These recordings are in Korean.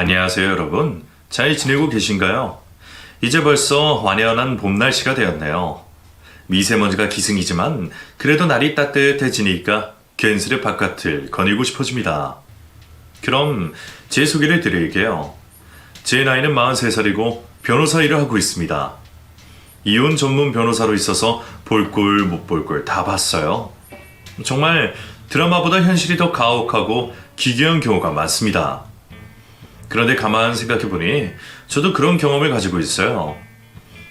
안녕하세요, 여러분. 잘 지내고 계신가요? 이제 벌써 완연한 봄 날씨가 되었네요. 미세먼지가 기승이지만 그래도 날이 따뜻해지니까 괜스레 바깥을 거닐고 싶어집니다. 그럼 제 소개를 드릴게요. 제 나이는 43살이고 변호사 일을 하고 있습니다. 이혼 전문 변호사로 있어서 볼 꼴 못 볼 꼴 다 봤어요. 정말 드라마보다 현실이 더 가혹하고 기괴한 경우가 많습니다. 그런데 가만 생각해보니 저도 그런 경험을 가지고 있어요.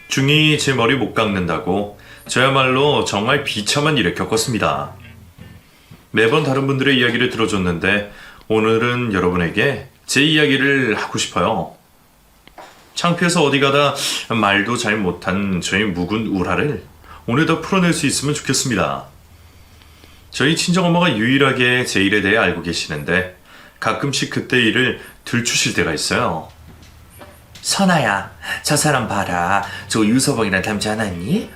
중이 제 머리 못 깎는다고 저야말로 정말 비참한 일을 겪었습니다. 매번 다른 분들의 이야기를 들어줬는데 오늘은 여러분에게 제 이야기를 하고 싶어요. 창피해서 어디 가다 말도 잘 못한 저의 묵은 울화를 오늘 더 풀어낼 수 있으면 좋겠습니다. 저희 친정엄마가 유일하게 제 일에 대해 알고 계시는데 가끔씩 그때 일을 들추실 때가 있어요. 선아야, 저 사람 봐라. 저거 유서방이랑 닮지 않았니?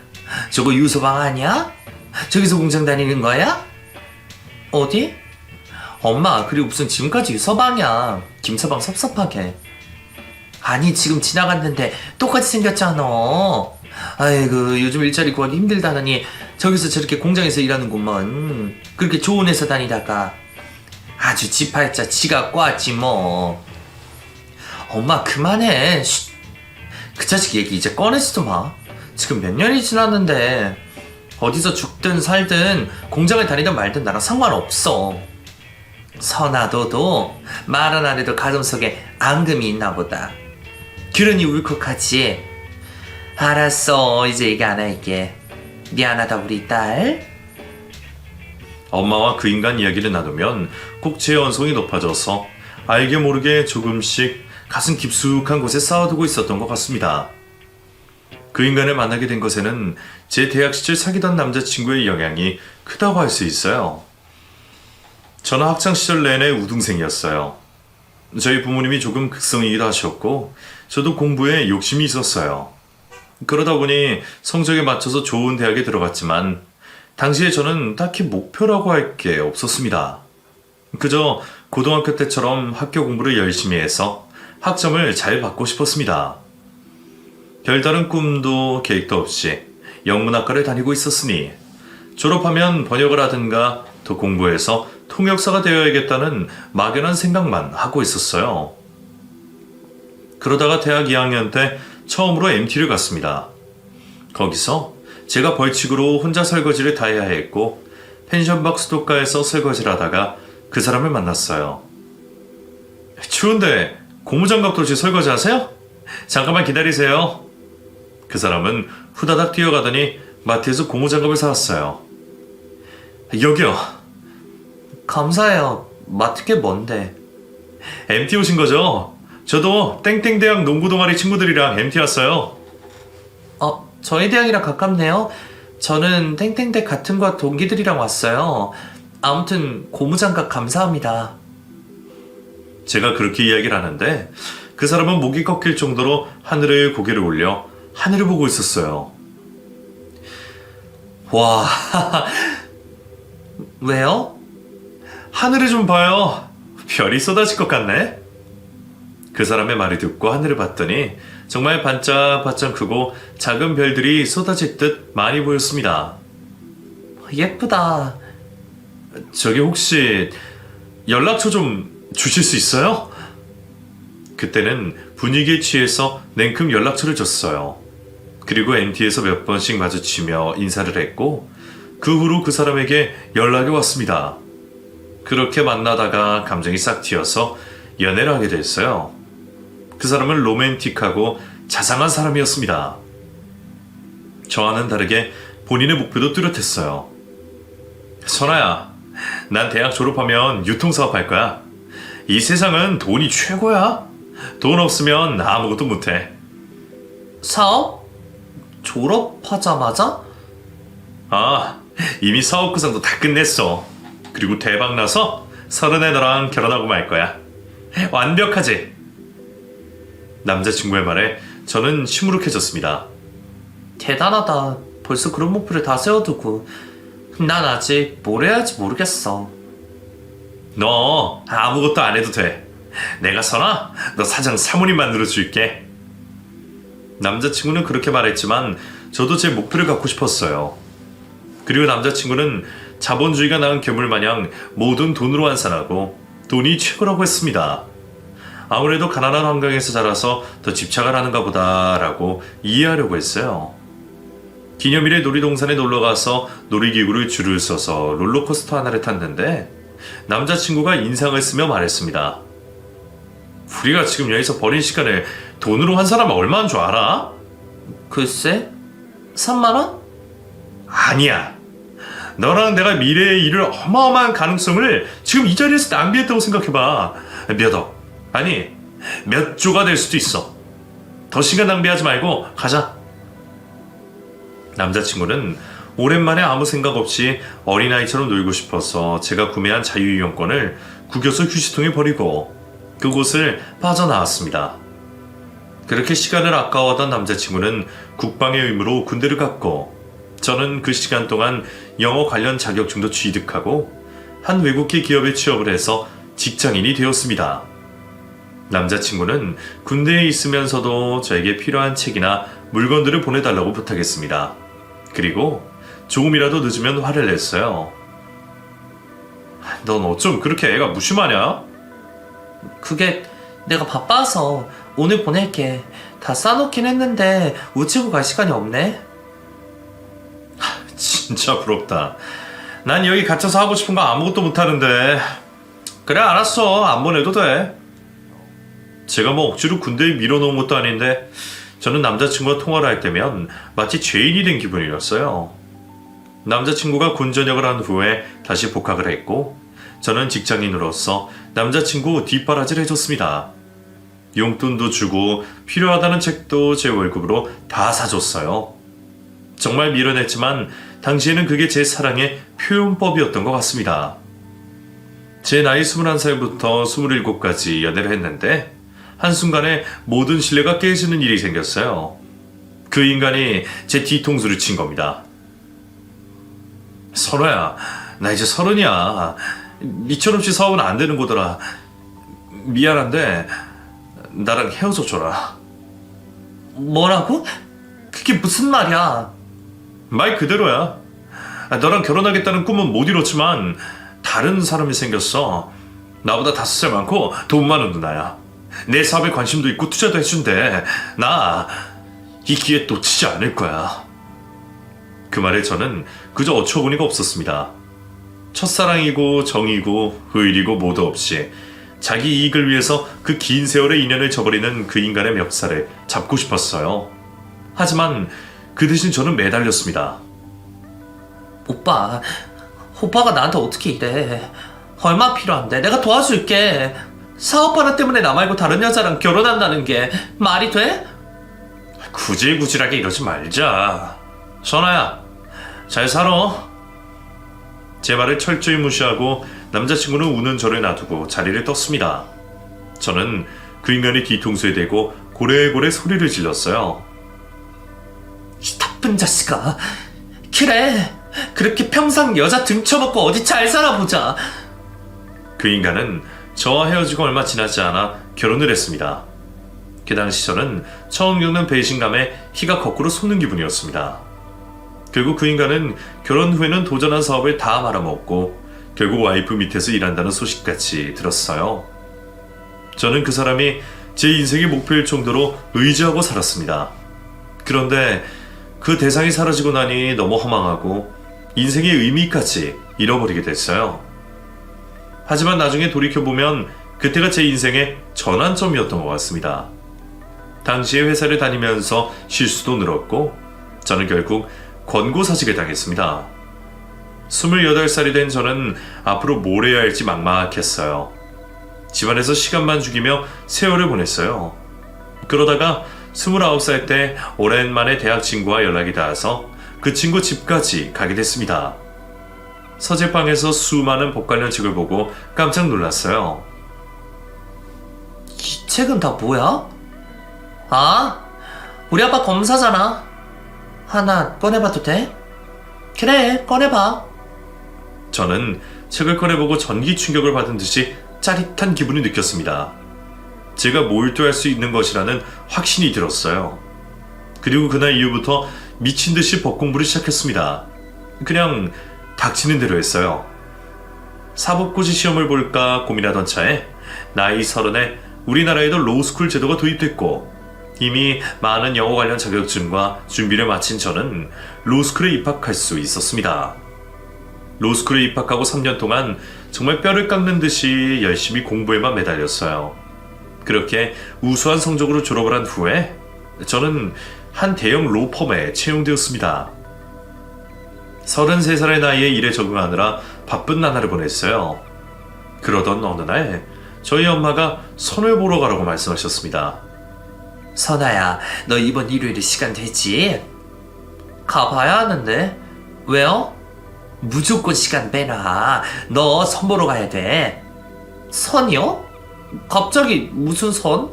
저거 유서방 아니야? 저기서 공장 다니는 거야? 어디? 엄마, 그리고 무슨 지금까지 유서방이야. 김서방 섭섭하게. 아니, 지금 지나갔는데 똑같이 생겼잖아. 아이고, 요즘 일자리 구하기 힘들다더니 저기서 저렇게 공장에서 일하는구먼. 그렇게 좋은 회사 다니다가 아주 지팔자 지가 꽈지 뭐. 엄마 그만해. 쉿. 그 자식 얘기 이제 꺼내지도 마. 지금 몇 년이 지났는데 어디서 죽든 살든 공장을 다니든 말든 나랑 상관없어. 선아, 너도 말은 안 해도 가슴속에 앙금이 있나 보다. 그러니 울컥하지. 알았어, 이제 얘기 안 할게. 미안하다 우리 딸. 엄마와 그 인간 이야기를 나누면 꼭 제 연성이 높아져서 알게 모르게 조금씩 가슴 깊숙한 곳에 쌓아두고 있었던 것 같습니다. 그 인간을 만나게 된 것에는 제 대학 시절 사귀던 남자친구의 영향이 크다고 할 수 있어요. 저는 학창시절 내내 우등생이었어요. 저희 부모님이 조금 극성이기도 하셨고 저도 공부에 욕심이 있었어요. 그러다 보니 성적에 맞춰서 좋은 대학에 들어갔지만 당시에 저는 딱히 목표라고 할 게 없었습니다. 그저 고등학교 때처럼 학교 공부를 열심히 해서 학점을 잘 받고 싶었습니다. 별다른 꿈도 계획도 없이 영문학과를 다니고 있었으니 졸업하면 번역을 하든가 더 공부해서 통역사가 되어야겠다는 막연한 생각만 하고 있었어요. 그러다가 대학 2학년 때 처음으로 MT를 갔습니다. 거기서 제가 벌칙으로 혼자 설거지를 다 해야 했고 펜션박 수도가에서 설거지를 하다가 그 사람을 만났어요. 추운데 고무장갑도 없이 설거지 하세요? 잠깐만 기다리세요. 그 사람은 후다닥 뛰어가더니 마트에서 고무장갑을 사왔어요. 여기요. 감사해요. 마트 게 뭔데? MT 오신 거죠? 저도 땡땡대학 농구 동아리 친구들이랑 MT 왔어요. 저희 대학이랑 가깝네요. 저는 땡땡대 같은 과 동기들이랑 왔어요. 아무튼 고무장갑 감사합니다. 제가 그렇게 이야기를 하는데 그 사람은 목이 꺾일 정도로 하늘에 고개를 올려 하늘을 보고 있었어요. 와, 왜요? 하늘을 좀 봐요. 별이 쏟아질 것 같네. 그 사람의 말을 듣고 하늘을 봤더니 정말 반짝반짝 크고 작은 별들이 쏟아질 듯 많이 보였습니다. 예쁘다. 저기 혹시 연락처 좀 주실 수 있어요? 그때는 분위기에 취해서 냉큼 연락처를 줬어요. 그리고 MT에서 몇 번씩 마주치며 인사를 했고 그 후로 그 사람에게 연락이 왔습니다. 그렇게 만나다가 감정이 싹 튀어서 연애를 하게 됐어요. 그 사람은 로맨틱하고 자상한 사람이었습니다. 저와는 다르게 본인의 목표도 뚜렷했어요. 선아야, 난 대학 졸업하면 유통사업 할 거야. 이 세상은 돈이 최고야. 돈 없으면 아무것도 못해. 사업? 졸업하자마자? 이미 사업 구상도 다 끝냈어. 그리고 대박 나서 서른에 너랑 결혼하고 말 거야. 완벽하지? 남자친구의 말에 저는 시무룩해졌습니다. 대단하다. 벌써 그런 목표를 다 세워두고. 난 아직 뭘 해야 할지 모르겠어. 너 아무것도 안 해도 돼. 내가 선아, 너 사장 사모님 만들어줄게. 남자친구는 그렇게 말했지만 저도 제 목표를 갖고 싶었어요. 그리고 남자친구는 자본주의가 낳은 괴물 마냥 모든 돈으로 환산하고 돈이 최고라고 했습니다. 아무래도 가난한 환경에서 자라서 더 집착을 하는가 보다라고 이해하려고 했어요. 기념일에 놀이동산에 놀러가서 놀이기구를 줄을 서서 롤러코스터 하나를 탔는데 남자친구가 인상을 쓰며 말했습니다. 우리가 지금 여기서 버린 시간을 돈으로 환산하면 얼마인 줄 알아? 글쎄? 3만원? 아니야. 너랑 내가 미래에 이룰 어마어마한 가능성을 지금 이 자리에서 낭비했다고 생각해봐. 몇 억, 아니 몇 조가 될 수도 있어. 더 시간 낭비하지 말고 가자. 남자친구는 오랜만에 아무 생각 없이 어린아이처럼 놀고 싶어서 제가 구매한 자유이용권을 구겨서 휴지통에 버리고 그곳을 빠져나왔습니다. 그렇게 시간을 아까워하던 남자친구는 국방의 의무로 군대를 갔고 저는 그 시간 동안 영어 관련 자격증도 취득하고 한 외국계 기업에 취업을 해서 직장인이 되었습니다. 남자친구는 군대에 있으면서도 저에게 필요한 책이나 물건들을 보내달라고 부탁했습니다. 그리고 조금이라도 늦으면 화를 냈어요. 넌 어쩜 그렇게 애가 무심하냐? 그게 내가 바빠서 오늘 보낼게. 다 싸놓긴 했는데 우체국 갈 시간이 없네. 진짜 부럽다. 난 여기 갇혀서 하고 싶은 거 아무것도 못하는데. 그래, 알았어. 안 보내도 돼. 제가 뭐 억지로 군대에 밀어놓은 것도 아닌데 저는 남자친구와 통화를 할 때면 마치 죄인이 된 기분이었어요. 남자친구가 군 전역을 한 후에 다시 복학을 했고 저는 직장인으로서 남자친구 뒷바라지를 해줬습니다. 용돈도 주고 필요하다는 책도 제 월급으로 다 사줬어요. 정말 밀어냈지만 당시에는 그게 제 사랑의 표현법이었던 것 같습니다. 제 나이 21살부터 27까지 연애를 했는데 한순간에 모든 신뢰가 깨지는 일이 생겼어요. 그 인간이 제 뒤통수를 친 겁니다. 선호야, 나 이제 30이야. 니처럼없이 사업은 안 되는 거더라. 미안한데 나랑 헤어져 줘라. 뭐라고? 그게 무슨 말이야? 말 그대로야. 너랑 결혼하겠다는 꿈은 못 이뤘지만 다른 사람이 생겼어. 나보다 5살 많고 돈 많은 누나야. 내 사업에 관심도 있고 투자도 해준대. 나 이 기회 놓치지 않을 거야. 그 말에 저는 그저 어처구니가 없었습니다. 첫사랑이고 정이고 의리고 모두 없이 자기 이익을 위해서 그 긴 세월의 인연을 저버리는 그 인간의 멱살을 잡고 싶었어요. 하지만 그 대신 저는 매달렸습니다. 오빠가 나한테 어떻게 이래? 얼마 필요한데? 내가 도와줄게. 사업 하나 때문에 나 말고 다른 여자랑 결혼한다는 게 말이 돼? 구질구질하게 이러지 말자. 선아야, 잘 살아. 제 말을 철저히 무시하고 남자친구는 우는 저를 놔두고 자리를 떴습니다. 저는 그 인간의 뒤통수에 대고 고래고래 소리를 질렀어요. 이 나쁜 자식아. 그래. 그렇게 평생 여자 등쳐먹고 어디 잘 살아보자. 그 인간은 저와 헤어지고 얼마 지나지 않아 결혼을 했습니다. 그 당시 저는 처음 겪는 배신감에 키가 거꾸로 솟는 기분이었습니다. 결국 그 인간은 결혼 후에는 도전한 사업을 다 말아먹고 결국 와이프 밑에서 일한다는 소식까지 들었어요. 저는 그 사람이 제 인생의 목표일 정도로 의지하고 살았습니다. 그런데 그 대상이 사라지고 나니 너무 허망하고 인생의 의미까지 잃어버리게 됐어요. 하지만 나중에 돌이켜보면 그때가 제 인생의 전환점이었던 것 같습니다. 당시에 회사를 다니면서 실수도 늘었고 저는 결국 권고사직을 당했습니다. 28살이 된 저는 앞으로 뭘 해야 할지 막막했어요. 집안에서 시간만 죽이며 세월을 보냈어요. 그러다가 29살 때 오랜만에 대학 친구와 연락이 닿아서 그 친구 집까지 가게 됐습니다. 서재방에서 수많은 법 관련 책을 보고 깜짝 놀랐어요. 이 책은 다 뭐야? 아, 우리 아빠 검사잖아. 하나 꺼내봐도 돼? 그래, 꺼내봐. 저는 책을 꺼내보고 전기 충격을 받은 듯이 짜릿한 기분이 느꼈습니다. 제가 몰두할 수 있는 것이라는 확신이 들었어요. 그리고 그날 이후부터 미친 듯이 법 공부를 시작했습니다. 그냥 닥치는 대로 했어요. 사법고시 시험을 볼까 고민하던 차에 나이 30에 우리나라에도 로스쿨 제도가 도입됐고 이미 많은 영어 관련 자격증과 준비를 마친 저는 로스쿨에 입학할 수 있었습니다. 로스쿨에 입학하고 3년 동안 정말 뼈를 깎는 듯이 열심히 공부에만 매달렸어요. 그렇게 우수한 성적으로 졸업을 한 후에 저는 한 대형 로펌에 채용되었습니다. 33살의 나이에 일에 적응하느라 바쁜 나날을 보냈어요. 그러던 어느 날 저희 엄마가 선을 보러 가라고 말씀하셨습니다. 선아야, 너 이번 일요일에 시간 되지? 가봐야 하는데. 왜요? 무조건 시간 빼놔. 너 선 보러 가야 돼. 선이요? 갑자기 무슨 선?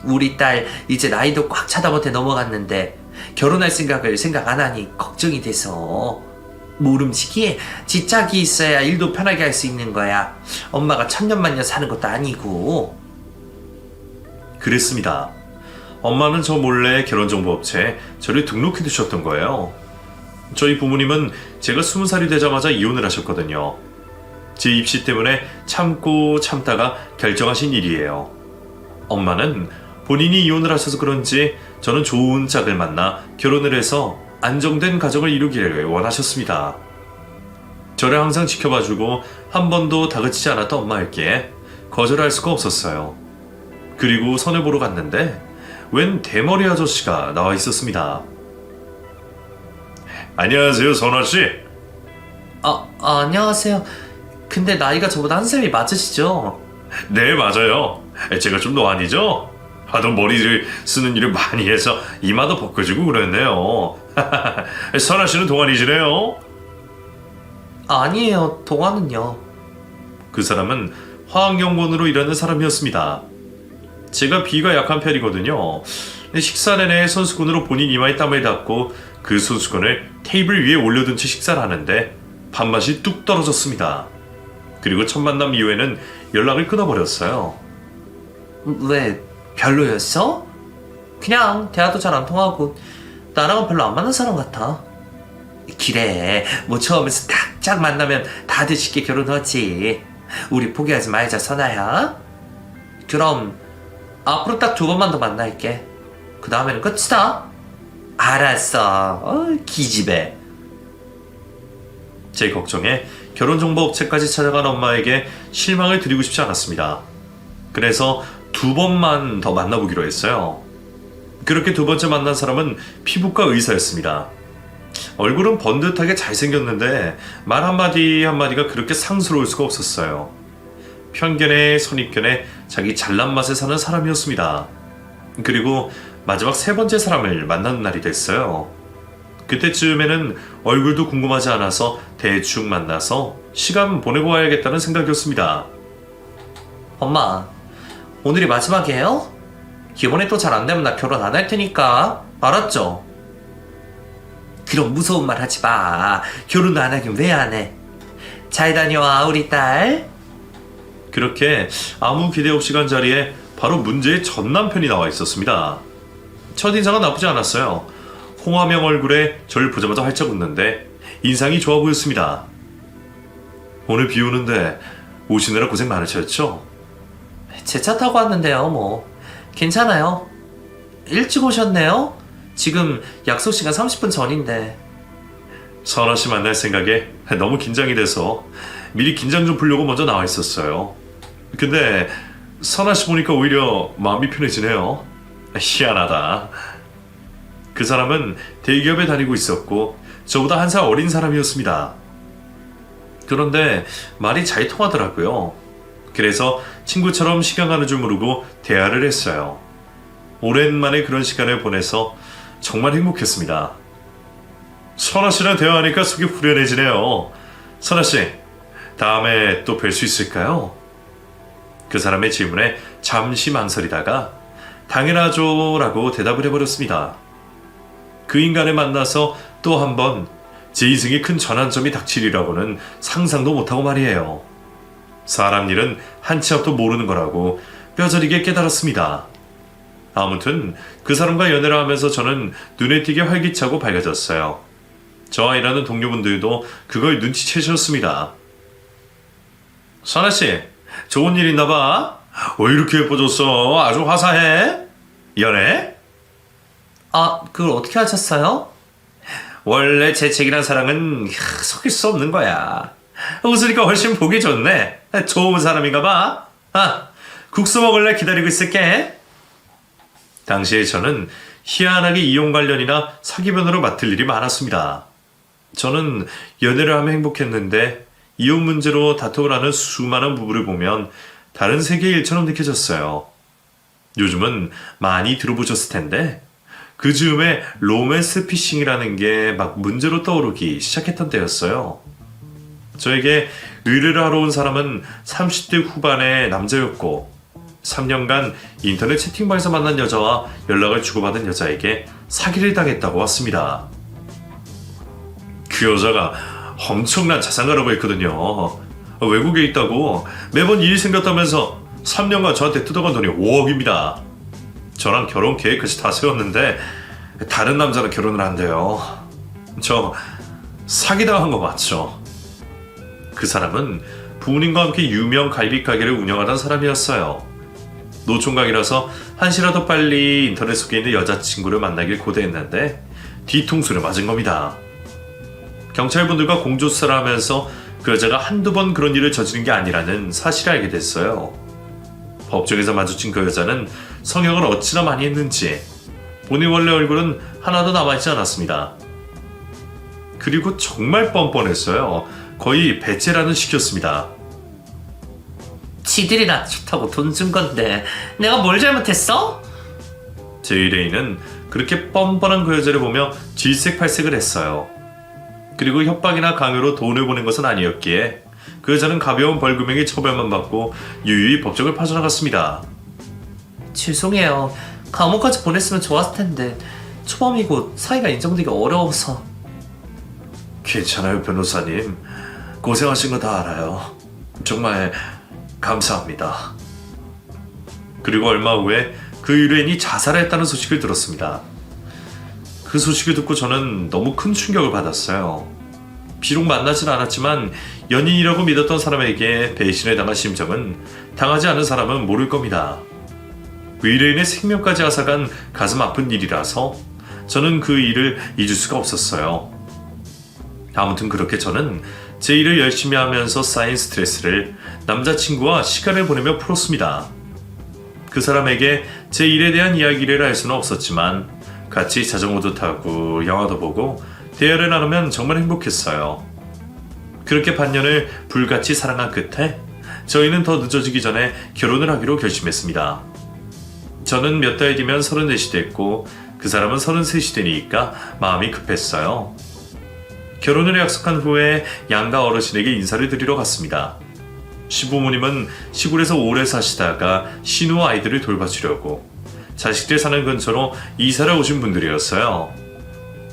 우리 딸 이제 나이도 꽉 차다 못해 넘어갔는데 결혼할 생각 안 하니 걱정이 돼서. 모름지기 지짝이 있어야 일도 편하게 할 수 있는 거야. 엄마가 천년만년 사는 것도 아니고. 그랬습니다. 엄마는 저 몰래 결혼정보업체에 저를 등록해 두셨던 거예요. 저희 부모님은 제가 20살이 되자마자 이혼을 하셨거든요. 제 입시 때문에 참고 참다가 결정하신 일이에요. 엄마는 본인이 이혼을 하셔서 그런지 저는 좋은 짝을 만나 결혼을 해서 안정된 가정을 이루기를 원하셨습니다. 저를 항상 지켜봐주고 한 번도 다그치지 않았던 엄마에게 거절할 수가 없었어요. 그리고 선을 보러 갔는데 웬 대머리 아저씨가 나와 있었습니다. 안녕하세요, 선아씨. 안녕하세요. 근데 나이가 저보다 한 살이 많으시죠? 네, 맞아요. 제가 좀 노안이죠? 하도 머리를 쓰는 일을 많이 해서 이마도 벗겨지고 그랬네요. 선아씨는 동안이시네요. 아니에요. 동안은요. 그 사람은 화학연구원으로 일하는 사람이었습니다. 제가 비가 약한 편이거든요. 식사 내내 손수건으로 본인 이마에 땀을 닦고 그 손수건을 테이블 위에 올려둔 채 식사를 하는데 밥맛이 뚝 떨어졌습니다. 그리고 첫 만남 이후에는 연락을 끊어버렸어요. 왜? 별로였어? 그냥 대화도 잘 안 통하고 나랑은 별로 안 맞는 사람 같아. 그래, 뭐 처음에서 딱 만나면 다들 쉽게 결혼하지. 우리 포기하지 말자, 선아야. 그럼 앞으로 딱 2번만 더 만날게. 그 다음에는 끝이다. 알았어. 기집애. 제 걱정에 결혼정보업체까지 찾아간 엄마에게 실망을 드리고 싶지 않았습니다. 그래서 2번만 더 만나보기로 했어요. 그렇게 2번째 만난 사람은 피부과 의사였습니다. 얼굴은 번듯하게 잘생겼는데 말 한마디 한마디가 그렇게 상스러울 수가 없었어요. 편견에 선입견에 자기 잘난 맛에 사는 사람이었습니다. 그리고 마지막 3번째 사람을 만나는 날이 됐어요. 그때쯤에는 얼굴도 궁금하지 않아서 대충 만나서 시간 보내고 와야겠다는 생각이었습니다. 엄마, 오늘이 마지막이에요? 이번에 또 잘 안 되면 나 결혼 안 할 테니까. 알았죠? 그럼 무서운 말 하지 마. 결혼 안 하긴 왜 안 해? 잘 다녀와, 우리 딸. 그렇게 아무 기대 없이 간 자리에 바로 문제의 전 남편이 나와 있었습니다. 첫인상은 나쁘지 않았어요. 홍화명 얼굴에 절 보자마자 활짝 웃는데 인상이 좋아 보였습니다. 오늘 비 오는데 오시느라 고생 많으셨죠? 제 차 타고 왔는데요, 뭐. 괜찮아요. 일찍 오셨네요? 지금 약속 시간 30분 전인데. 선아씨 만날 생각에 너무 긴장이 돼서 미리 긴장 좀 풀려고 먼저 나와 있었어요. 근데 선아씨 보니까 오히려 마음이 편해지네요. 희한하다. 그 사람은 대기업에 다니고 있었고 저보다 한 살 어린 사람이었습니다. 그런데 말이 잘 통하더라고요. 그래서 친구처럼 시간 가는 줄 모르고 대화를 했어요. 오랜만에 그런 시간을 보내서 정말 행복했습니다. 선아씨랑 대화하니까 속이 후련해지네요. 선아씨, 다음에 또 뵐 수 있을까요? 그 사람의 질문에 잠시 망설이다가 당연하죠 라고 대답을 해버렸습니다. 그 인간을 만나서 또 한 번 제 인생에 큰 전환점이 닥치리라고는 상상도 못하고 말이에요. 사람 일은 한치 앞도 모르는 거라고 뼈저리게 깨달았습니다. 아무튼 그 사람과 연애를 하면서 저는 눈에 띄게 활기차고 밝아졌어요. 저와 일하는 동료분들도 그걸 눈치채셨습니다. 선아씨, 좋은 일 있나 봐? 왜 이렇게 예뻐졌어? 아주 화사해? 연애? 아, 그걸 어떻게 하셨어요? 원래 재채기란 사랑은 속일 수 없는 거야. 웃으니까 훨씬 보기 좋네. 좋은 사람인가 봐. 아, 국수 먹을래? 기다리고 있을게. 당시에 저는 희한하게 이용 관련이나 사기변으로 맡을 일이 많았습니다. 저는 연애를 하며 행복했는데 이혼 문제로 다툼을 하는 수많은 부부를 보면 다른 세계의 일처럼 느껴졌어요. 요즘은 많이 들어보셨을 텐데 그 즈음에 로맨스 피싱이라는 게 막 문제로 떠오르기 시작했던 때였어요. 저에게 의뢰를 하러 온 사람은 30대 후반의 남자였고 3년간 인터넷 채팅방에서 만난 여자와 연락을 주고받은 여자에게 사기를 당했다고 왔습니다. 그 여자가 엄청난 자산가라고 했거든요. 외국에 있다고 매번 일이 생겼다면서 3년간 저한테 뜯어간 돈이 5억입니다. 저랑 결혼 계획까지 다 세웠는데 다른 남자랑 결혼을 한대요. 저 사기당한 거 맞죠? 그 사람은 부모님과 함께 유명 갈비 가게를 운영하던 사람이었어요. 노총각이라서 한시라도 빨리 인터넷 속에 있는 여자친구를 만나길 고대했는데 뒤통수를 맞은 겁니다. 경찰분들과 공조수사를 하면서 그 여자가 한두 번 그런 일을 저지른 게 아니라는 사실을 알게 됐어요. 법정에서 마주친 그 여자는 성형을 어찌나 많이 했는지 본인 원래 얼굴은 하나도 남아있지 않았습니다. 그리고 정말 뻔뻔했어요. 거의 배째라는 식이었습니다. 지들이 나 좋다고 돈 준 건데 내가 뭘 잘못했어? 제 의뢰인은 그렇게 뻔뻔한 그 여자를 보며 질색팔색을 했어요. 그리고 협박이나 강요로 돈을 보낸 것은 아니었기에 그 여자는 가벼운 벌금형의 처벌만 받고 유유히 법정을 빠져나갔습니다. 죄송해요. 감옥까지 보냈으면 좋았을 텐데 초범이고 사이가 인정되기 어려워서. 괜찮아요, 변호사님. 고생하신 거 다 알아요. 정말 감사합니다. 그리고 얼마 후에 그 의뢰인이 자살했다는 소식을 들었습니다. 그 소식을 듣고 저는 너무 큰 충격을 받았어요. 비록 만나진 않았지만 연인이라고 믿었던 사람에게 배신을 당한 심정은 당하지 않은 사람은 모를 겁니다. 의뢰인의 생명까지 앗아간 가슴 아픈 일이라서 저는 그 일을 잊을 수가 없었어요. 아무튼 그렇게 저는 제 일을 열심히 하면서 쌓인 스트레스를 남자친구와 시간을 보내며 풀었습니다. 그 사람에게 제 일에 대한 이야기를 할 수는 없었지만 같이 자전거도 타고 영화도 보고 대화를 나누면 정말 행복했어요. 그렇게 반년을 불같이 사랑한 끝에 저희는 더 늦어지기 전에 결혼을 하기로 결심했습니다. 저는 몇 달 뒤면 34이 됐고 그 사람은 33이 되니까 마음이 급했어요. 결혼을 약속한 후에 양가 어르신에게 인사를 드리러 갔습니다. 시부모님은 시골에서 오래 사시다가 신우 아이들을 돌봐주려고 자식들 사는 근처로 이사를 오신 분들이었어요.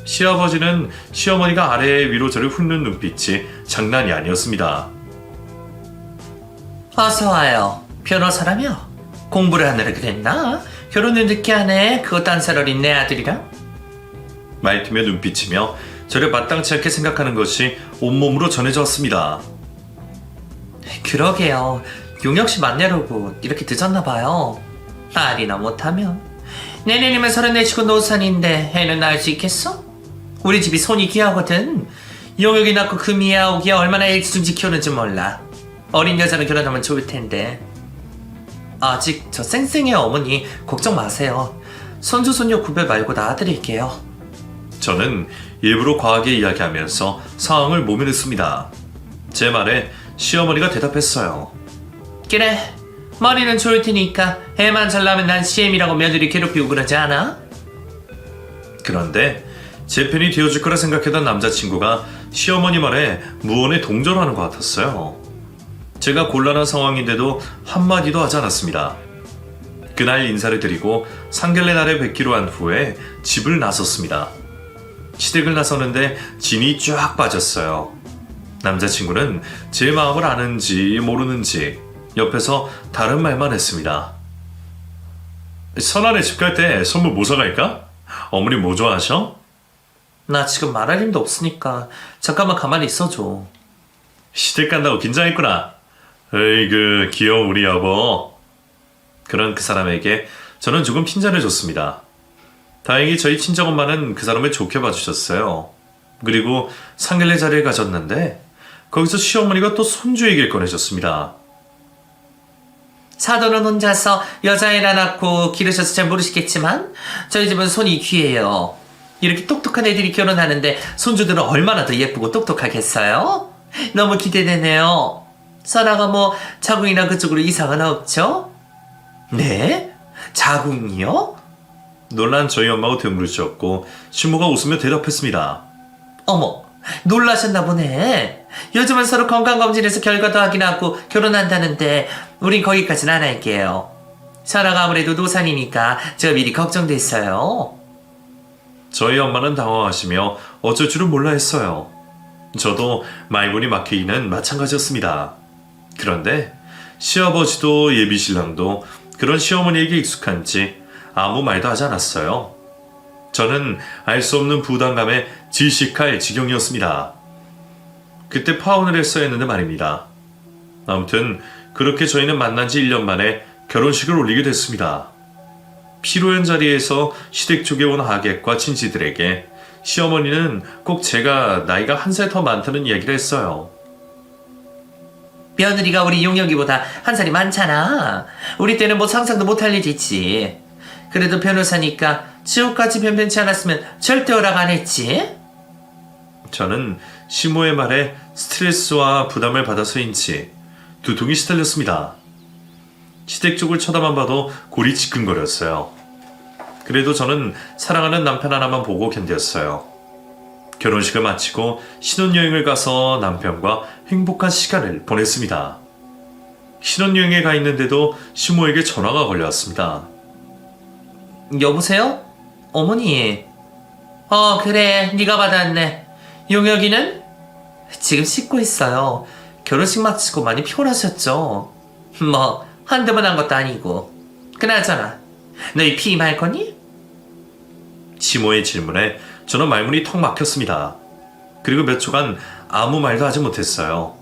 시아버지는 시어머니가 아래 위로 저를 훑는 눈빛이 장난이 아니었습니다. 어서 와요. 변호사라며? 공부를 하느라 그랬나? 결혼을 늦게 하네. 그것도 한 살 어린 내 아들이랑? 말투며 눈빛이며 저를 마땅치 않게 생각하는 것이 온몸으로 전해져 왔습니다. 그러게요. 용역씨 만나려고 이렇게 늦었나 봐요. 말이나 못하면. 내년이면 34치고 노산인데 애는 낳을 수 있겠어? 우리 집이 손이 귀하거든. 용역이 낳고 금이 아오기야 얼마나 일찍 키우는지 몰라. 어린 여자는 결혼하면 좋을 텐데. 아직 저 쌩쌩해요 어머니. 걱정 마세요. 손주 손녀 구별 말고 낳아드릴게요. 저는 일부러 과하게 이야기하면서 상황을 모면했습니다. 제 말에 시어머니가 대답했어요. 그래. 머리는 좋을 테니까 애만 잘 나면 난 CM이라고 며느리 괴롭히고 그러지 않아? 그런데 제 편이 되어줄 거라 생각했던 남자친구가 시어머니 말에 무언에 동조하는 것 같았어요. 제가 곤란한 상황인데도 한마디도 하지 않았습니다. 그날 인사를 드리고 상견례 날에 뵙기로 한 후에 집을 나섰습니다. 시댁을 나서는데 진이 쫙 빠졌어요. 남자친구는 제 마음을 아는지 모르는지 옆에서 다른 말만 했습니다. 선아네 집 갈 때 선물 뭐 사갈까? 어머니 뭐 좋아하셔? 나 지금 말할 힘도 없으니까 잠깐만 가만히 있어줘. 시댁 간다고 긴장했구나. 에이그 귀여운 우리 여보. 그런 그 사람에게 저는 조금 핀잔을 줬습니다. 다행히 저희 친정엄마는 그 사람을 좋게 봐주셨어요. 그리고 상견례 자리를 가졌는데 거기서 시어머니가 또 손주 얘기를 꺼내셨습니다. 사돈은 혼자서 여자애나 낳고 기르셔서 잘 모르시겠지만 저희 집은 손이 귀해요. 이렇게 똑똑한 애들이 결혼하는데 손주들은 얼마나 더 예쁘고 똑똑하겠어요? 너무 기대되네요. 선아가 뭐 자궁이나 그쪽으로 이상은 없죠? 네? 자궁이요? 놀란 저희 엄마가 되물으셨고 시모가 웃으며 대답했습니다. 어머, 놀라셨나 보네. 요즘은 서로 건강검진해서 결과도 확인하고 결혼한다는데 우린 거기까지는 안 할게요. 선아가 아무래도 노산이니까 제가 미리 걱정됐어요. 저희 엄마는 당황하시며 어쩔 줄은 몰라 했어요. 저도 말문이 막히기는 마찬가지였습니다. 그런데 시아버지도 예비신랑도 그런 시어머니에게 익숙한지 아무 말도 하지 않았어요. 저는 알 수 없는 부담감에 질식할 지경이었습니다. 그때 파혼을 했어야 했는데 말입니다. 아무튼 그렇게 저희는 만난 지 1년 만에 결혼식을 올리게 됐습니다. 피로연 자리에서 시댁 쪽에 온 하객과 친지들에게 시어머니는 꼭 제가 나이가 한 살 더 많다는 이야기를 했어요. 며느리가 우리 용혁이보다 한 살이 많잖아. 우리 때는 뭐 상상도 못할 일이지. 그래도 변호사니까 지옥까지 변변치 않았으면 절대 허락 안 했지. 저는 시모의 말에 스트레스와 부담을 받아서인지 두통이 시달렸습니다. 시댁 쪽을 쳐다만 봐도 골이 지끈거렸어요. 그래도 저는 사랑하는 남편 하나만 보고 견뎠어요. 결혼식을 마치고 신혼여행을 가서 남편과 행복한 시간을 보냈습니다. 신혼여행에 가 있는데도 시모에게 전화가 걸려왔습니다. 여보세요? 어머니. 그래, 네가 받았네. 용혁이는? 지금 씻고 있어요. 결혼식 마치고 많이 피곤하셨죠? 뭐 한두 번 한 것도 아니고. 그나저나 너희 피임할 거니? 시모의 질문에 저는 말문이 턱 막혔습니다. 그리고 몇 초간 아무 말도 하지 못했어요.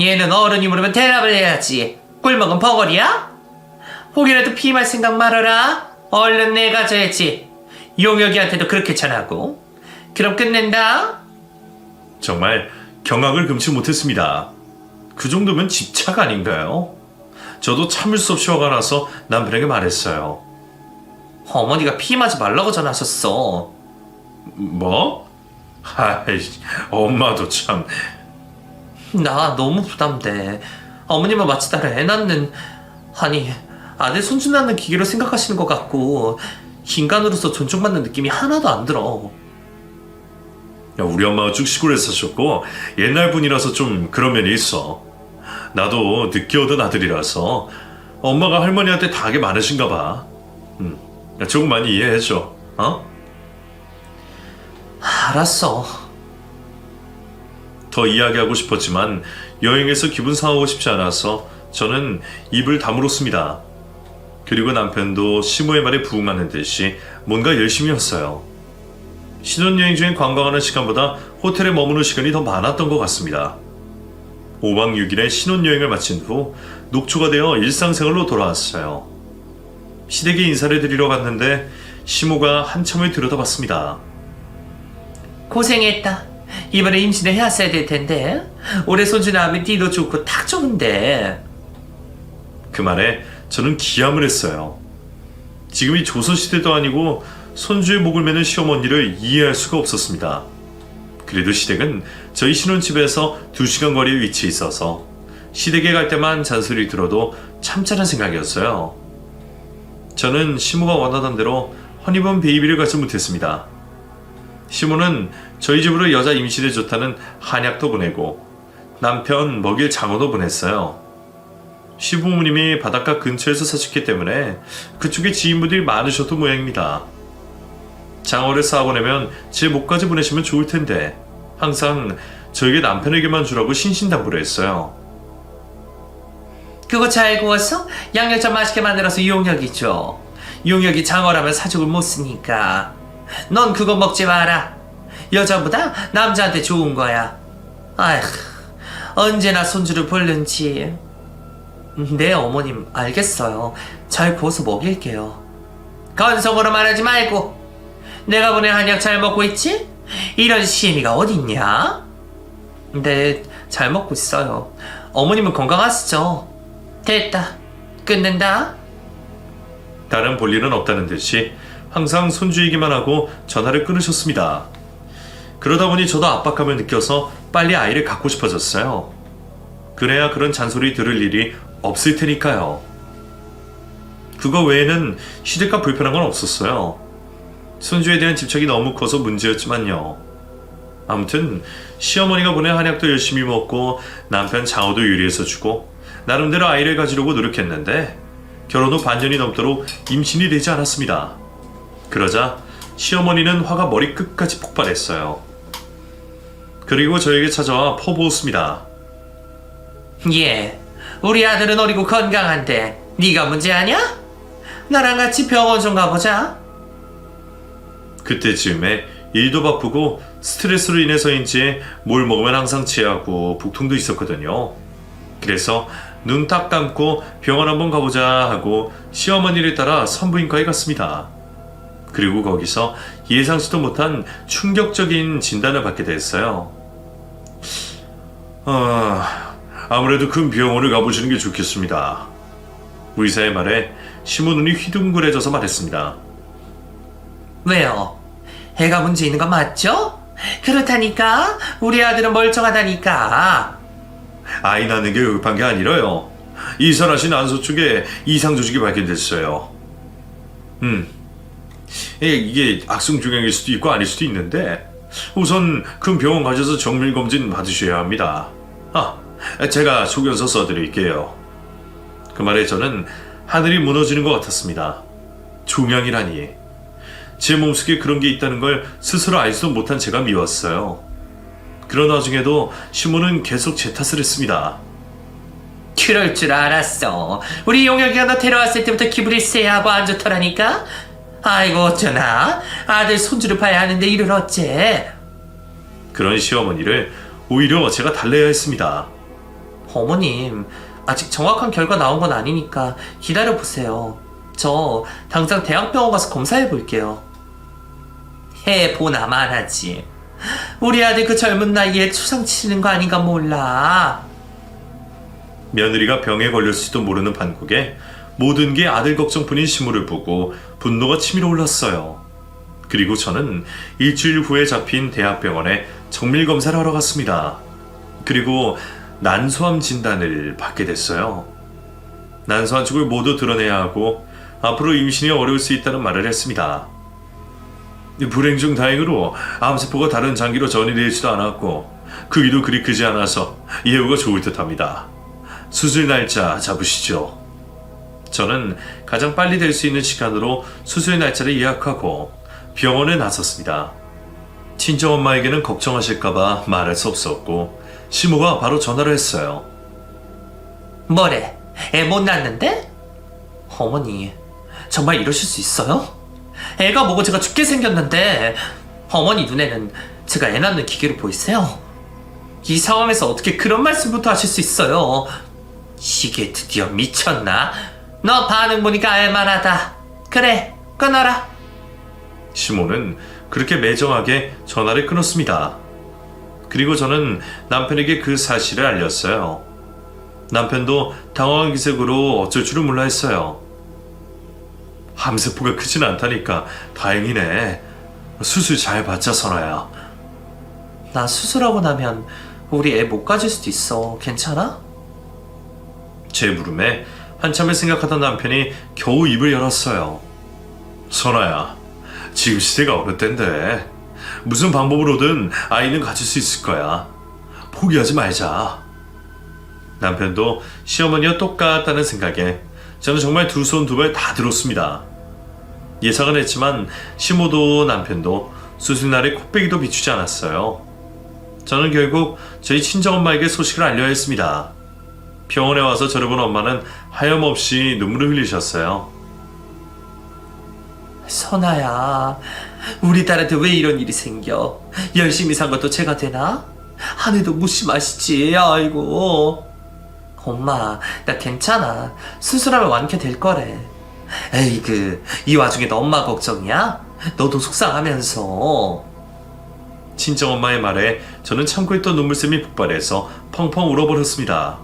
얘는 어른이 물으면 대답을 해야지. 꿀먹은 버거리야? 혹이라도 피임할 생각 말아라. 얼른 내가 져야지. 용혁이한테도 그렇게 전하고. 그럼 끝낸다. 정말 경악을 금치 못했습니다. 그 정도면 집착 아닌가요? 저도 참을 수 없이 화가 나서 남편에게 말했어요. 어머니가 피임하지 말라고 전하셨어. 뭐? 아이, 엄마도 참. 나 너무 부담돼. 어머님은 마치 나를 애 낳는, 아니 아들 손주 낳는 기계로 생각하시는 것 같고 인간으로서 존중받는 느낌이 하나도 안 들어. 야, 우리 엄마가 쭉 시골에 사셨고 옛날 분이라서 좀 그런 면이 있어. 나도 늦게 얻은 아들이라서 엄마가 할머니한테 닭이 많으신가 봐. 야, 조금 많이 이해해줘. 어? 알았어. 더 이야기하고 싶었지만 여행에서 기분 상하고 싶지 않아서 저는 입을 다물었습니다. 그리고 남편도 시모의 말에 부응하는 듯이 뭔가 열심히 했어요. 신혼여행 중에 관광하는 시간보다 호텔에 머무는 시간이 더 많았던 것 같습니다. 5박 6일의 신혼여행을 마친 후 녹초가 되어 일상생활로 돌아왔어요. 시댁에 인사를 드리러 갔는데 시모가 한참을 들여다봤습니다. 고생했다. 이번에 임신을 해왔어야 될 텐데. 올해 손주 낳으면 띠도 좋고 딱 좋은데. 그 말에 저는 기함을 했어요. 지금이 조선시대도 아니고 손주의 목을 매는 시어머니를 이해할 수가 없었습니다. 그래도 시댁은 저희 신혼집에서 2시간 거리에 위치해 있어서 시댁에 갈 때만 잔소리 들어도 참자는 생각이었어요. 저는 시모가 원하던 대로 허니문 베이비를 갖지 못했습니다. 시모는 저희 집으로 여자 임신에 좋다는 한약도 보내고 남편 먹일 장어도 보냈어요. 시부모님이 바닷가 근처에서 사셨기 때문에 그쪽에 지인분들이 많으셨던 모양입니다. 장어를 쌓아보내면 제 목까지 보내시면 좋을 텐데 항상 저에게 남편에게만 주라고 신신당부를 했어요. 그거 잘 구워서 양념장 맛있게 만들어서 용혁이 줘. 용역이 장어라면 사족을 못 쓰니까. 넌 그거 먹지 마라. 여자보다 남자한테 좋은 거야. 아휴, 언제나 손주를 볼는지. 네, 어머님, 알겠어요. 잘 구워서 먹일게요. 건성으로 말하지 말고. 내가 보낸 한약 잘 먹고 있지? 이런 시애미가 어딨냐? 네, 잘 먹고 있어요. 어머님은 건강하시죠? 됐다. 끊는다. 다른 볼일은 없다는 듯이 항상 손주이기만 하고 전화를 끊으셨습니다. 그러다 보니 저도 압박감을 느껴서 빨리 아이를 갖고 싶어졌어요. 그래야 그런 잔소리 들을 일이 없을 테니까요. 그거 외에는 시댁과 불편한 건 없었어요. 손주에 대한 집착이 너무 커서 문제였지만요. 아무튼 시어머니가 보낸 한약도 열심히 먹고 남편 장어도 요리해서 주고 나름대로 아이를 가지려고 노력했는데 결혼 후 반년이 넘도록 임신이 되지 않았습니다. 그러자 시어머니는 화가 머리끝까지 폭발했어요. 그리고 저에게 찾아와 퍼부었습니다. 예, 우리 아들은 어리고 건강한데 네가 문제 아냐? 나랑 같이 병원 좀 가보자. 그때쯤에 일도 바쁘고 스트레스로 인해서인지 뭘 먹으면 항상 체하고 복통도 있었거든요. 그래서 눈 딱 감고 병원 한번 가보자 하고 시어머니를 따라 산부인과에 갔습니다. 그리고 거기서 예상치도 못한 충격적인 진단을 받게 됐어요. 아무래도 큰 병원을 가보시는 게 좋겠습니다. 의사의 말에 시모 눈이 휘둥그레져서 말했습니다. 왜요? 애가 문제 있는 거 맞죠? 그렇다니까. 우리 아들은 멀쩡하다니까. 아이 낳는 게 급한 게 아니라요. 이산하신 안소 쪽에 이상 조직이 발견됐어요. 이게 악성 종양일 수도 있고 아닐 수도 있는데 우선 큰 병원 가셔서 정밀 검진 받으셔야 합니다. 제가 소견서 써드릴게요. 그 말에 저는 하늘이 무너지는 것 같았습니다. 종양이라니. 제 몸속에 그런 게 있다는 걸 스스로 알지도 못한 제가 미웠어요. 그런 와중에도 시모는 계속 제 탓을 했습니다. 그럴 줄 알았어. 우리 용혁이가 너 데려왔을 때부터 기분이 쎄하고 안 좋더라니까. 아이고 어쩌나. 아들 손주를 봐야 하는데 일을 어째. 그런 시어머니를 오히려 제가 달래야 했습니다. 어머님, 아직 정확한 결과 나온 건 아니니까 기다려보세요. 저 당장 대학병원 가서 검사해볼게요. 해보나만 하지. 우리 아들 그 젊은 나이에 추상 치는 거 아닌가 몰라. 며느리가 병에 걸렸을지도 모르는 판국에 모든 게 아들 걱정뿐인 시모를 보고 분노가 치밀어 올랐어요. 그리고 저는 일주일 후에 잡힌 대학병원에 정밀검사를 하러 갔습니다. 그리고 난소암 진단을 받게 됐어요. 난소 한쪽을 모두 드러내야 하고 앞으로 임신이 어려울 수 있다는 말을 했습니다. 불행 중 다행으로 암세포가 다른 장기로 전이되지도 않았고 크기도 그리 크지 않아서 예후가 좋을 듯합니다. 수술 날짜 잡으시죠. 저는 가장 빨리 될 수 있는 시간으로 수술 날짜를 예약하고 병원에 나섰습니다. 친정엄마에게는 걱정하실까봐 말할 수 없었고 시모가 바로 전화를 했어요. 뭐래? 애 못 낳는데? 어머니, 정말 이러실 수 있어요? 애가 뭐고 제가 죽게 생겼는데 어머니 눈에는 제가 애 낳는 기계로 보이세요? 이 상황에서 어떻게 그런 말씀부터 하실 수 있어요? 이게 드디어 미쳤나? 너 반응 보니까 알만하다. 그래, 끊어라. 시모는 그렇게 매정하게 전화를 끊었습니다. 그리고 저는 남편에게 그 사실을 알렸어요. 남편도 당황한 기색으로 어쩔 줄을 몰라 했어요. 암세포가 크진 않다니까 다행이네. 수술 잘 받자 선아야. 나 수술하고 나면 우리 애 못 가질 수도 있어. 괜찮아? 제 물음에 한참을 생각하던 남편이 겨우 입을 열었어요. 선아야, 지금 시대가 어느 때인데 무슨 방법으로든 아이는 가질 수 있을 거야. 포기하지 말자. 남편도 시어머니와 똑같다는 생각에 저는 정말 두 손 두 발 다 들었습니다. 예상은 했지만 시모도 남편도 수술날에 코빼기도 비추지 않았어요. 저는 결국 저희 친정엄마에게 소식을 알려야 했습니다. 병원에 와서 저를 본 엄마는 하염없이 눈물을 흘리셨어요. 선아야, 우리 딸한테 왜 이런 일이 생겨? 열심히 산 것도 죄가 되나? 하늘도 무심하시지. 아이고. 엄마, 나 괜찮아. 수술하면 완쾌될 거래. 에이그, 이 와중에 너 엄마 걱정이야? 너도 속상하면서. 친정엄마의 말에 저는 참고 있던 눈물샘이 폭발해서 펑펑 울어버렸습니다.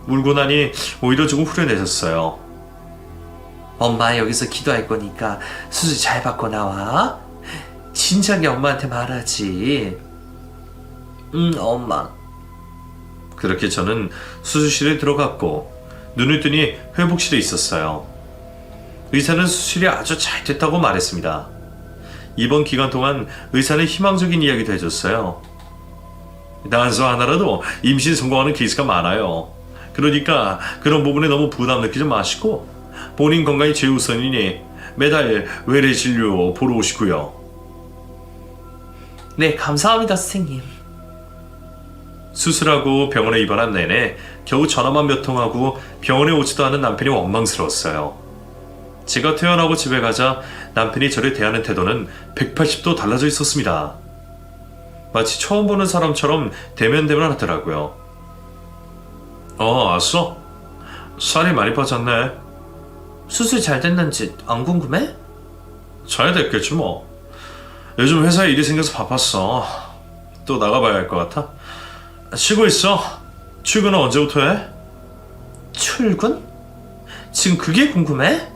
울고 나니 오히려 조금 후련해졌어요. 엄마 여기서 기도할 거니까 수술 잘 받고 나와. 진작에 엄마한테 말하지. 엄마. 그렇게 저는 수술실에 들어갔고 눈을 뜨니 회복실에 있었어요. 의사는 수술이 아주 잘 됐다고 말했습니다. 이번 기간 동안 의사는 희망적인 이야기도 해줬어요. 난소 하나라도 임신 성공하는 케이스가 많아요. 그러니까 그런 부분에 너무 부담 느끼지 마시고 본인 건강이 최우선이니 매달 외래 진료 보러 오시고요. 네, 감사합니다, 선생님. 수술하고 병원에 입원한 내내 겨우 전화만 몇 통하고 병원에 오지도 않은 남편이 원망스러웠어요. 제가 퇴원하고 집에 가자 남편이 저를 대하는 태도는 180도 달라져 있었습니다. 마치 처음 보는 사람처럼 대면대면 하더라고요. 왔어? 살이 많이 빠졌네. 수술 잘 됐는지 안 궁금해? 잘 됐겠지 뭐. 요즘 회사에 일이 생겨서 바빴어. 또 나가봐야 할 것 같아. 쉬고 있어. 출근은 언제부터 해? 출근? 지금 그게 궁금해?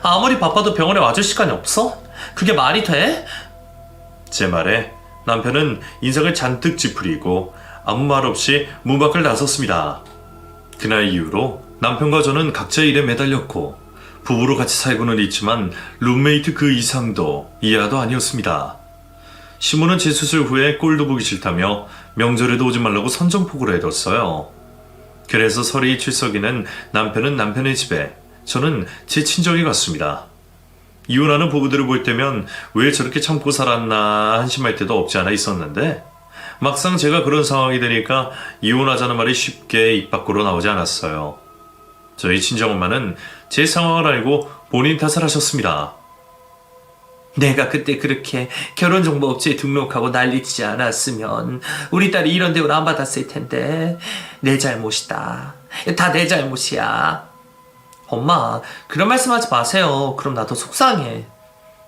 아무리 바빠도 병원에 와줄 시간이 없어? 그게 말이 돼? 제 말에 남편은 인상을 잔뜩 찌푸리고 아무 말 없이 문 밖을 나섰습니다. 그날 이후로 남편과 저는 각자의 일에 매달렸고 부부로 같이 살고는 있지만 룸메이트 그 이상도 이하도 아니었습니다. 시모는 제 수술 후에 꼴도 보기 싫다며 명절에도 오지 말라고 선전포고를 해뒀어요. 그래서 설이 출석이는 남편은 남편의 집에, 저는 제 친정에 갔습니다. 이혼하는 부부들을 볼 때면 왜 저렇게 참고 살았나 한심할 때도 없지 않아 있었는데 막상 제가 그런 상황이 되니까 이혼하자는 말이 쉽게 입 밖으로 나오지 않았어요. 저희 친정엄마는 제 상황을 알고 본인 탓을 하셨습니다. 내가 그때 그렇게 결혼정보업체에 등록하고 난리치지 않았으면 우리 딸이 이런 대우를 안 받았을 텐데 내 잘못이다. 다 내 잘못이야. 엄마, 그런 말씀하지 마세요. 그럼 나도 속상해.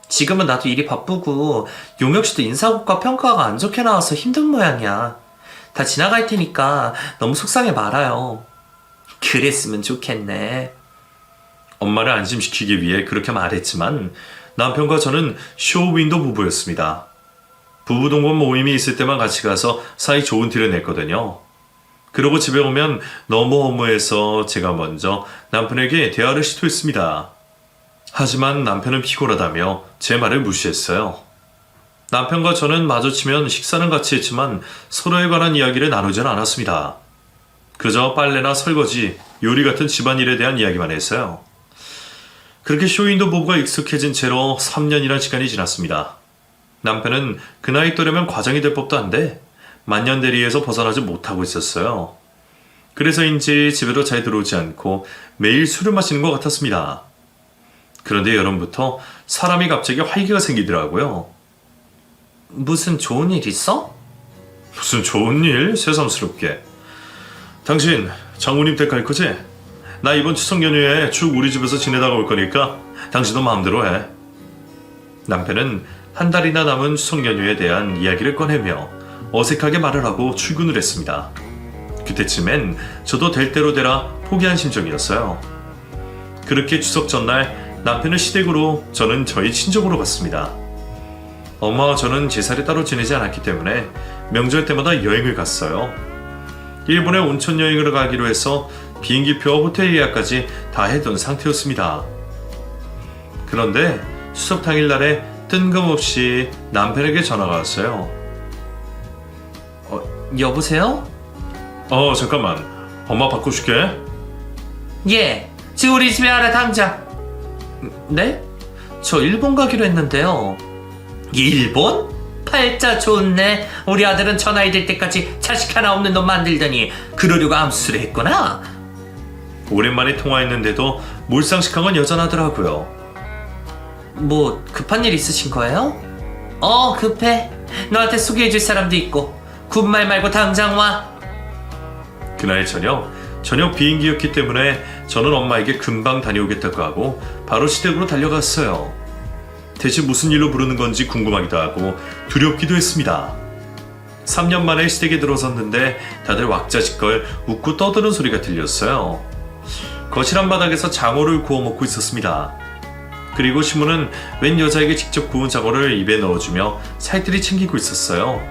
지금은 나도 일이 바쁘고 용혁 씨도 인사고과 평가가 안 좋게 나와서 힘든 모양이야. 다 지나갈 테니까 너무 속상해 말아요. 그랬으면 좋겠네. 엄마를 안심시키기 위해 그렇게 말했지만 남편과 저는 쇼윈도 부부였습니다. 부부 동반 모임이 있을 때만 같이 가서 사이 좋은 티를 냈거든요. 그러고 집에 오면 너무 허무해서 제가 먼저 남편에게 대화를 시도했습니다. 하지만 남편은 피곤하다며 제 말을 무시했어요. 남편과 저는 마주치면 식사는 같이 했지만 서로에 관한 이야기를 나누진 않았습니다. 그저 빨래나 설거지, 요리 같은 집안일에 대한 이야기만 했어요. 그렇게 쇼윈도 부부가 익숙해진 채로 3년이란 시간이 지났습니다. 남편은 그 나이 또래면 과장이 될 법도 한데 만년대리에서 벗어나지 못하고 있었어요. 그래서인지 집에도 잘 들어오지 않고 매일 술을 마시는 것 같았습니다. 그런데 여름부터 사람이 갑자기 활기가 생기더라고요. 무슨 좋은 일 있어? 무슨 좋은 일? 새삼스럽게. 당신 장모님 댁 갈 거지? 나 이번 추석 연휴에 쭉 우리 집에서 지내다가 올 거니까 당신도 마음대로 해. 남편은 한 달이나 남은 추석 연휴에 대한 이야기를 꺼내며 어색하게 말을 하고 출근을 했습니다. 그때쯤엔 저도 될 대로 되라 포기한 심정이었어요. 그렇게 추석 전날 남편은 시댁으로, 저는 저희 친정으로 갔습니다. 엄마와 저는 제사를 따로 지내지 않았기 때문에 명절 때마다 여행을 갔어요. 일본에 온천 여행을 가기로 해서 비행기표와 호텔 예약까지 다 해둔 상태였습니다. 그런데 추석 당일날에 뜬금없이 남편에게 전화가 왔어요. 여보세요? 잠깐만. 엄마 바꿔줄게. 예, 지금 우리 집에 와라 당장. 네? 저 일본 가기로 했는데요. 일본? 팔자 좋네. 우리 아들은 저 나이 될 때까지 자식 하나 없는 놈 만들더니 그러려고 암수를 했구나. 오랜만에 통화했는데도 몰상식한 건 여전하더라고요. 뭐 급한 일 있으신 거예요? 급해. 너한테 소개해줄 사람도 있고. 군말 말고 당장 와. 그날 저녁 비행기였기 때문에 저는 엄마에게 금방 다녀오겠다고 하고 바로 시댁으로 달려갔어요. 대체 무슨 일로 부르는 건지 궁금하기도 하고 두렵기도 했습니다. 3년 만에 시댁에 들어섰는데 다들 왁자지껄 웃고 떠드는 소리가 들렸어요. 거실 한바닥에서 장어를 구워 먹고 있었습니다. 그리고 시무는 웬 여자에게 직접 구운 장어를 입에 넣어주며 살뜰히 챙기고 있었어요.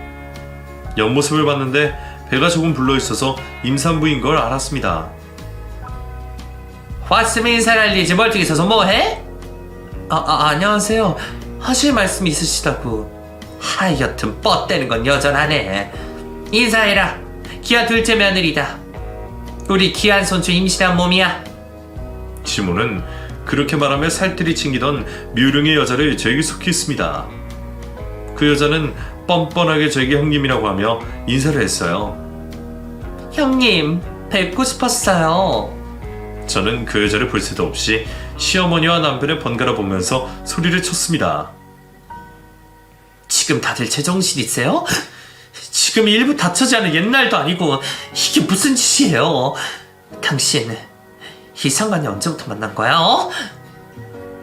옆모습을 봤는데 배가 조금 불러있어서 임산부인 걸 알았습니다. 왔으면 인사를 알리지 멀쩡히 서서 뭐해? 안녕하세요. 하실 말씀 있으시다고. 하여튼 뻗대는 건 여전하네. 인사해라. 귀한 둘째 며느리다. 우리 귀한 손주 임신한 몸이야. 시무는 그렇게 말하며 살뜰히 챙기던 묘령의 여자를 저에게 속히 있습니다. 그 여자는 뻔뻔하게 저에게 형님이라고 하며 인사를 했어요. 형님, 뵙고 싶었어요. 저는 그 여자를 볼 새도 없이 시어머니와 남편을 번갈아 보면서 소리를 쳤습니다. 지금 다들 제정신이세요? 지금 일부 다처지 않은 옛날도 아니고 이게 무슨 짓이에요? 당신 이 상관이 언제부터 만난 거야?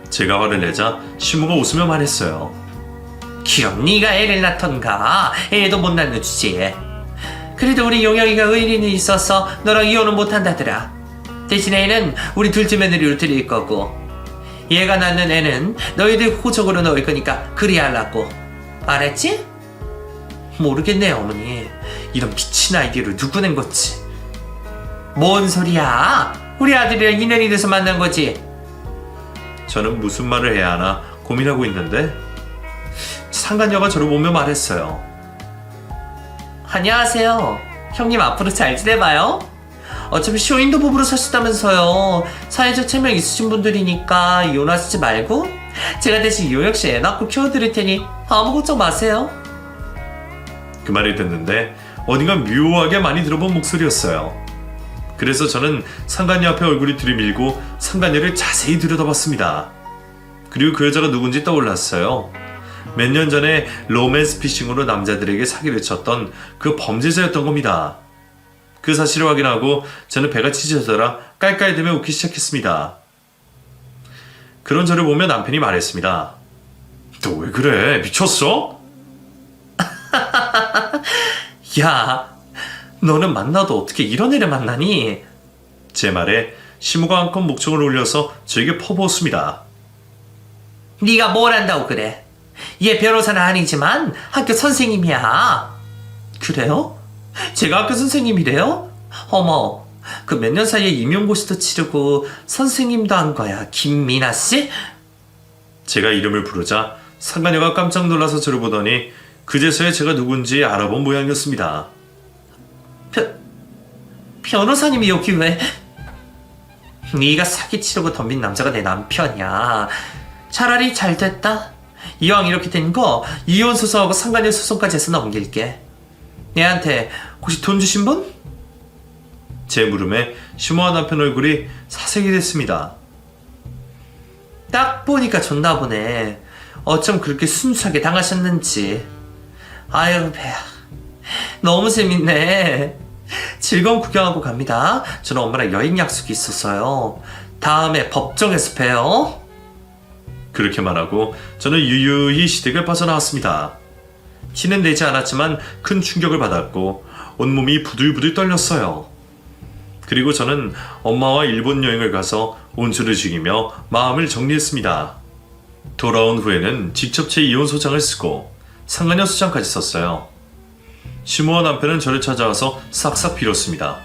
제가 화를 내자 시무가 웃으며 말했어요. 그럼 네가 애를 낳던가. 애도 못 낳는 주제에. 그래도 우리 용영이가 의리는 있어서 너랑 이혼은 못한다더라. 대신 애는 우리 둘째 며느리로 드릴 거고 얘가 낳는 애는 너희들 호적으로 넣을 거니까 그리 하려고. 알았지? 모르겠네요 어머니. 이런 미친 아이디어를 누구 낸 거지? 뭔 소리야? 우리 아들이랑 인연이 돼서 만난 거지. 저는 무슨 말을 해야 하나 고민하고 있는데 상간녀가 저를 보며 말했어요. 안녕하세요. 형님 앞으로 잘 지내봐요. 어차피 쇼윈도 부부로 사시다면서요. 사회적 체면 있으신 분들이니까 이혼하시지 말고 제가 대신 요역시 애 낳고 키워드릴 테니 아무 걱정 마세요. 그 말을 듣는데 어딘가 묘하게 많이 들어본 목소리였어요. 그래서 저는 상간녀 앞에 얼굴이 들이밀고 상간녀를 자세히 들여다봤습니다. 그리고 그 여자가 누군지 떠올랐어요. 몇 년 전에 로맨스 피싱으로 남자들에게 사기를 쳤던 그 범죄자였던 겁니다. 그 사실을 확인하고 저는 배가 찢어져라 깔깔대며 웃기 시작했습니다. 그런 저를 보며 남편이 말했습니다. 너 왜 그래? 미쳤어? 야, 너는 만나도 어떻게 이런 애를 만나니? 제 말에 시무가 한껏 목청을 올려서 저에게 퍼부었습니다. 네가 뭘 안다고 그래? 얘 변호사는 아니지만 학교 선생님이야. 그래요? 제가 학교 선생님이래요? 어머, 그 몇 년 사이에 임용고시도 치르고 선생님도 한 거야, 김미나 씨? 제가 이름을 부르자 상간녀가 깜짝 놀라서 저를 보더니 그제서야 제가 누군지 알아본 모양이었습니다. 변호사님이 여기 왜? 네가 사기 치려고 덤빈 남자가 내 남편이야. 차라리 잘 됐다. 이왕 이렇게 된 거 이혼 소송하고 상간녀 소송까지 해서 넘길게. 얘한테 혹시 돈 주신 분? 제 물음에 시모와 남편 얼굴이 사색이 됐습니다. 딱 보니까 좋나 보네. 어쩜 그렇게 순수하게 당하셨는지. 아유 배야, 너무 재밌네. 즐거운 구경하고 갑니다. 저는 엄마랑 여행 약속이 있어서요. 다음에 법정에서 봬요. 그렇게 말하고 저는 유유히 시댁을 빠져나왔습니다. 티는 내지 않았지만 큰 충격을 받았고 온몸이 부들부들 떨렸어요. 그리고 저는 엄마와 일본 여행을 가서 온수를 죽이며 마음을 정리했습니다. 돌아온 후에는 직접 제 이혼 소장을 쓰고 상간녀 소장까지 썼어요. 시모와 남편은 저를 찾아와서 싹싹 빌었습니다.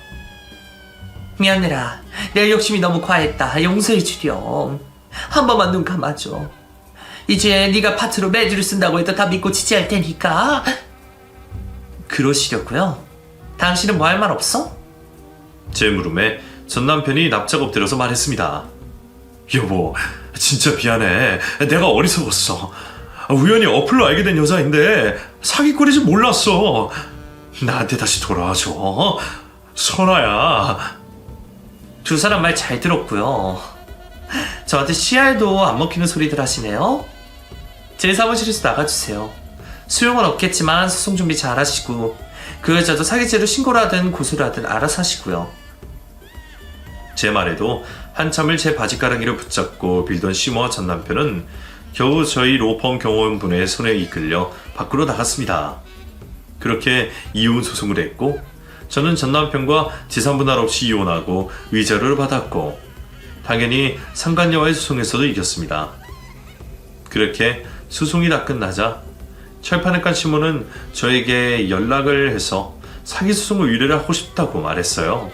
미안해라. 내 욕심이 너무 과했다. 용서해 주렴. 한 번만 눈 감아줘. 이제 네가 파트로 매주를 쓴다고 해도 다 믿고 지지할 테니까. 그러시려고요? 당신은 뭐 할 말 없어? 제 물음에 전 남편이 납작 엎드려서 말했습니다. 여보, 진짜 미안해. 내가 어리석었어. 우연히 어플로 알게 된 여자인데 사기꾼인지 몰랐어. 나한테 다시 돌아와줘. 선아야. 두 사람 말 잘 들었고요. 저한테 CR도 안 먹히는 소리들 하시네요. 제 사무실에서 나가주세요. 수용은 없겠지만 소송 준비 잘 하시고 그 여자도 사기죄로 신고를 하든 고소를 하든 알아서 하시고요. 제 말에도 한참을 제 바지가랑이를 붙잡고 빌던 시모와 전 남편은 겨우 저희 로펌 경호원분의 손에 이끌려 밖으로 나갔습니다. 그렇게 이혼 소송을 했고 저는 전 남편과 재산분할 없이 이혼하고 위자료를 받았고 당연히 상간녀와의 소송에서도 이겼습니다. 그렇게 소송이 다 끝나자 철판을 깐 시모는 저에게 연락을 해서 사기 소송을 의뢰를 하고 싶다고 말했어요.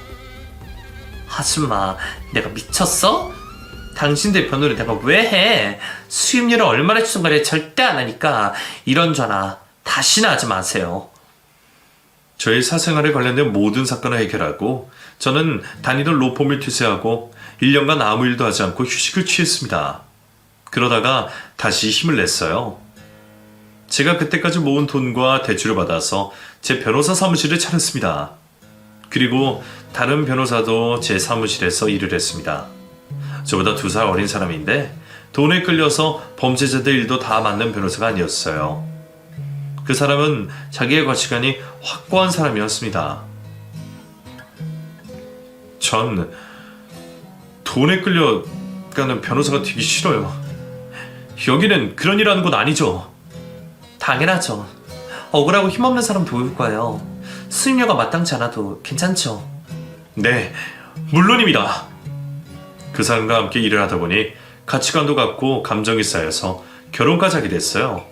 아줌마, 내가 미쳤어? 당신 대표는 내가 왜 해? 수임료를 얼마나 추정거래 절대 안 하니까 이런 전화 다시는 하지 마세요. 저희 사생활에 관련된 모든 사건을 해결하고 저는 다니던 로펌을 퇴사하고 1년간 아무 일도 하지 않고 휴식을 취했습니다. 그러다가 다시 힘을 냈어요. 제가 그때까지 모은 돈과 대출을 받아서 제 변호사 사무실을 차렸습니다. 그리고 다른 변호사도 제 사무실에서 일을 했습니다. 저보다 2살 어린 사람인데 돈에 끌려서 범죄자들 일도 다 맡는 변호사가 아니었어요. 그 사람은 자기의 가치관이 확고한 사람이었습니다. 전 돈에 끌려가는 변호사가 되기 싫어요. 여기는 그런 일 하는 곳 아니죠. 당연하죠. 억울하고 힘없는 사람 도울 거예요. 수임료가 마땅치 않아도 괜찮죠. 네, 물론입니다. 그 사람과 함께 일을 하다 보니 가치관도 같고 감정이 쌓여서 결혼까지 하게 됐어요.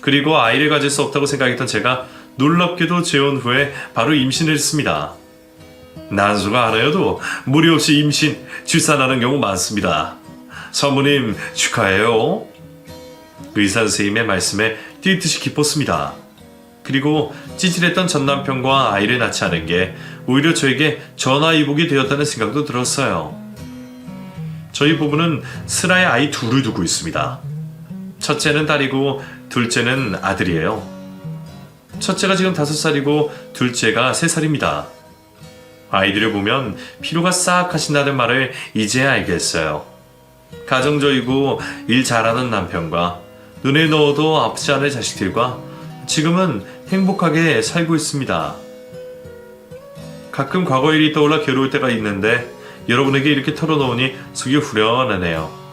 그리고 아이를 가질 수 없다고 생각했던 제가 놀랍게도 재혼 후에 바로 임신을 했습니다. 난수가 하나여도 무리 없이 임신, 출산하는 경우 많습니다. 사모님 축하해요. 의사 선생님의 말씀에 뛰듯이 기뻤습니다. 그리고 찌질했던 전 남편과 아이를 낳지 않은 게 오히려 저에게 전화위복이 되었다는 생각도 들었어요. 저희 부부는 슬아의 아이 둘을 두고 있습니다. 첫째는 딸이고 둘째는 아들이에요. 첫째가 지금 5살이고 둘째가 3살입니다. 아이들을 보면 피로가 싹 가신다는 말을 이제야 알겠어요. 가정적이고 일 잘하는 남편과 눈에 넣어도 아프지 않을 자식들과 지금은 행복하게 살고 있습니다. 가끔 과거 일이 떠올라 괴로울 때가 있는데 여러분에게 이렇게 털어놓으니 속이 후련하네요.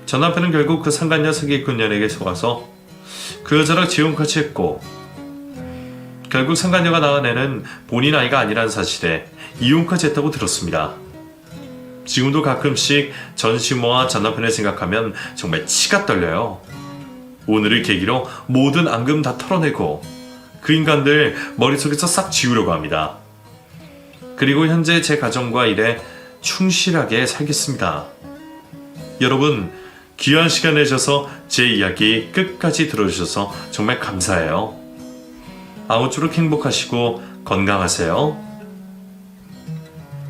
전 남편은 결국 그 상간녀 사기꾼 년에게 속아서 그 여자랑 재혼까지 했고 결국 상간녀가 낳은 애는 본인 아이가 아니라는 사실에 이혼까지 했다고 들었습니다. 지금도 가끔씩 전 시모와 전 남편을 생각하면 정말 치가 떨려요. 오늘을 계기로 모든 앙금 다 털어내고 그 인간들 머릿속에서 싹 지우려고 합니다. 그리고 현재 제 가정과 일에 충실하게 살겠습니다. 여러분, 귀한 시간 내셔서 제 이야기 끝까지 들어주셔서 정말 감사해요. 아무쪼록 행복하시고 건강하세요.